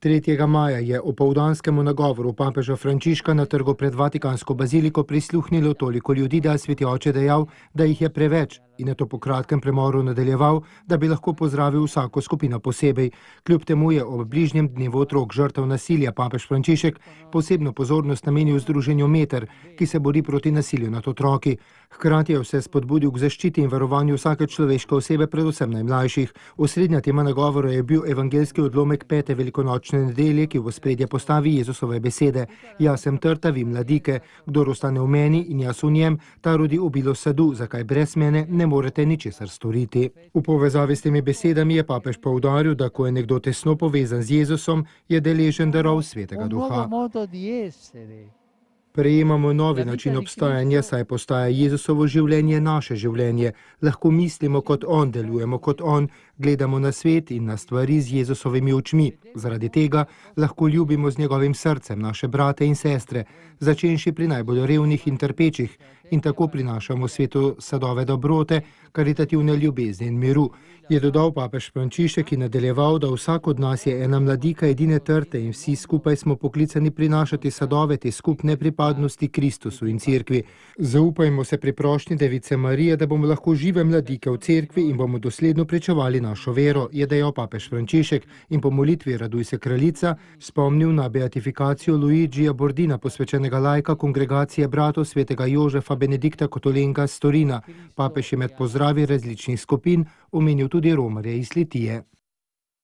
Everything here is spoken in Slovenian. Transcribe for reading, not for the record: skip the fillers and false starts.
3. maja je opoldanskemu nagovoru papeža Frančiška na trgu pred Vatikansko baziliko prisluhnilo toliko ljudi, da je sveti oče dejal, da jih je preveč, in je to po kratkem premoru nadaljeval, da bi lahko pozdravil vsako skupino posebej. Kljub temu je ob bližnjem dnevu otrok žrtev nasilja papež Frančišek posebno pozornost namenil združenju Meter, ki se bori proti nasilju nad otroki. Hkrati je vse spodbudil k zaščiti in varovanju vsake človeške osebe, predvsem najmlajših. Osrednja tema nagovora je bil evangeljski odlomek 5. velikonočne nedelje, ki v ospredje postavi Jezusove besede: "Jaz sem trta, vi mladike, kdor ostane v meni in jaz v njem, ta rodi obilo sadu, zakaj brez mene ne morete ničesar storiti." V povezavi s temi besedami je papež poudaril, da ko je nekdo tesno povezan z Jezusom, je deležen darov Svetega Duha. Prejemamo novi način obstajanja, saj postaja Jezusovo življenje naše življenje. Lahko mislimo kot on, delujemo kot on, gledamo na svet in na stvari z Jezusovimi očmi. Zaradi tega lahko ljubimo z njegovim srcem naše brate in sestre, začenši pri najbolj revnih in trpečih, in tako prinašamo svetu sadove dobrote, karitativne ljubezni in miru. Je dodal papež Frančišek in nadaljeval, da vsak od nas je ena mladika edine trte in vsi skupaj smo poklicani prinašati sadove te skupne pripadnosti Kristusu in Cerkvi. Zaupajmo se pri prošnji Device Marije, da bomo lahko žive mladike v Cerkvi in bomo dosledno pričevali našo vero, je dejal papež Frančišek in po molitvi Raduj se kraljica spomnil na beatifikacijo Luigija Bordina, posvečenega laika kongregacije bratov svetega Jožefa Benedikta Kotolenga s Torina. Papež je med pozdravi različnih skupin omenil tudi romarje iz Litije.